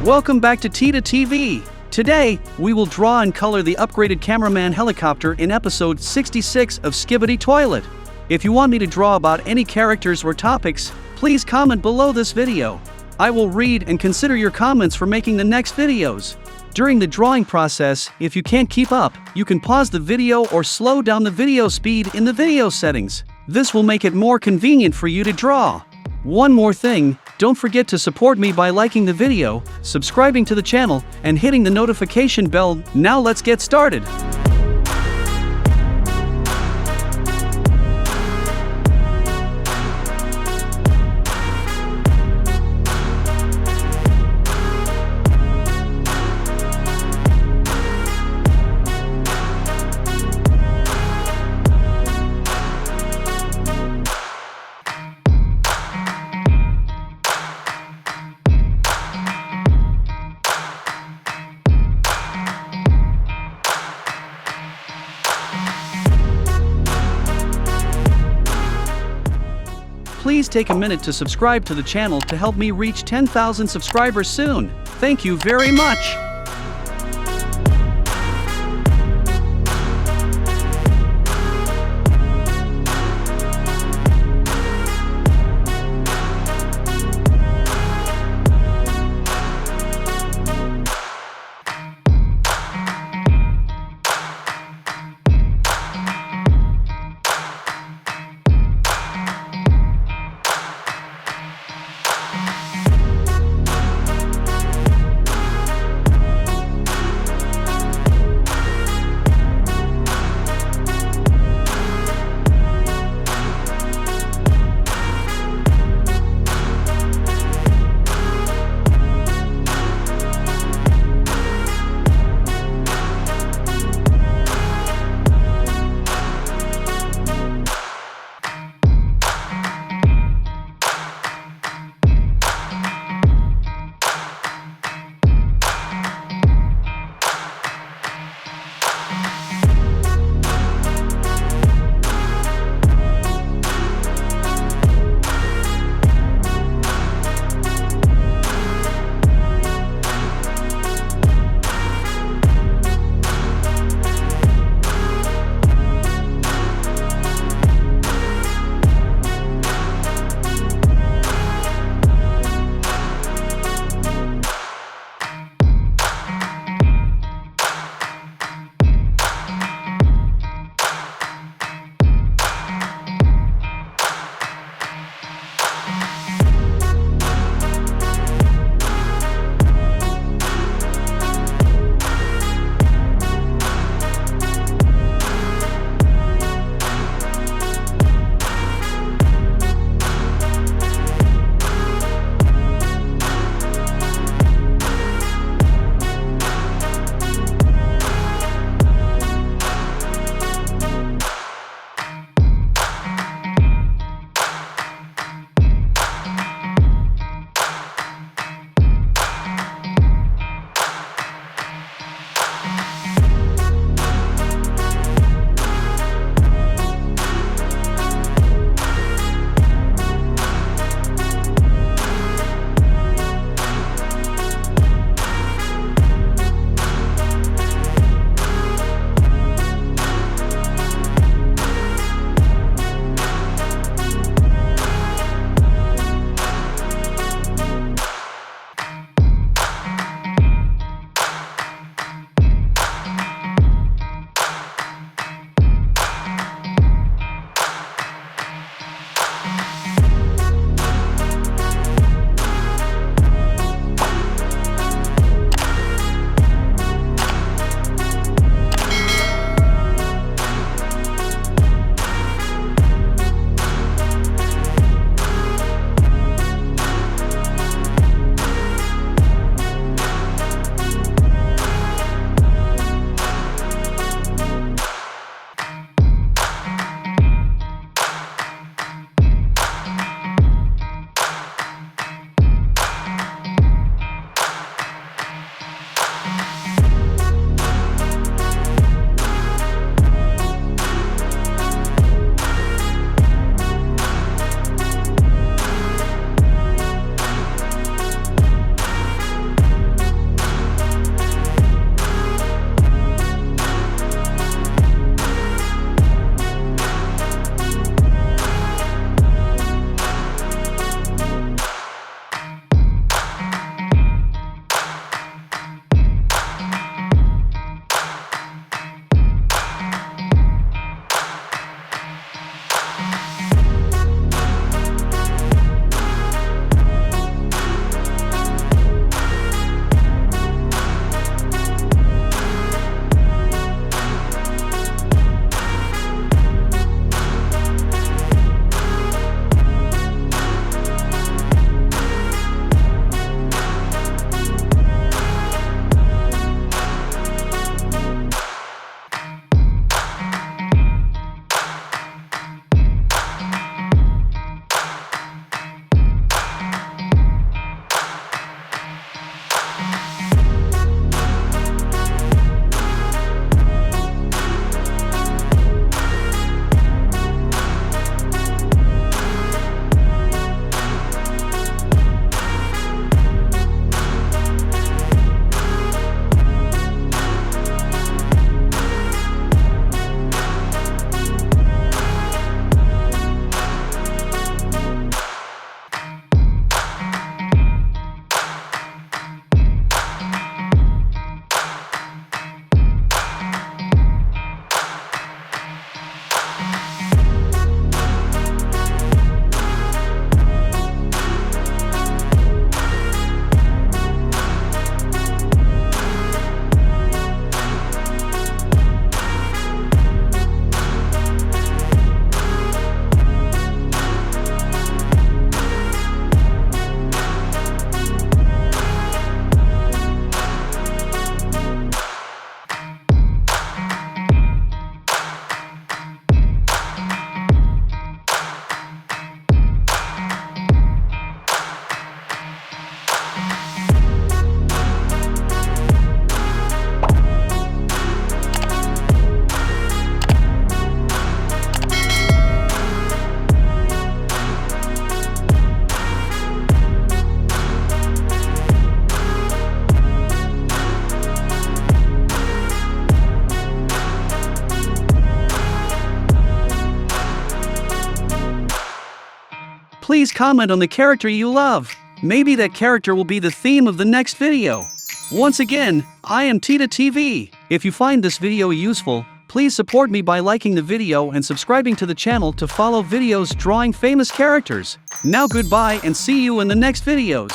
Welcome back to Tida TV. Today, we will draw and color the upgraded Cameraman helicopter in episode 66 of Skibidi Toilet. If you want me to draw about any characters or topics, please comment below this video. I will read and consider your comments for making the next videos. During the drawing process, if you can't keep up, you can pause the video or slow down the video speed in the video settings. This will make it more convenient for you to draw. One more thing, don't forget to support me by liking the video, subscribing to the channel, and hitting the notification bell. Now let's get started. Please take a minute to subscribe to the channel to help me reach 10,000 subscribers soon. Thank you very much. Please comment on the character you love. Maybe that character will be the theme of the next video. Once again, I am Tida TV. If you find this video useful, please support me by liking the video and subscribing to the channel to follow videos drawing famous characters. Now goodbye and see you in the next videos.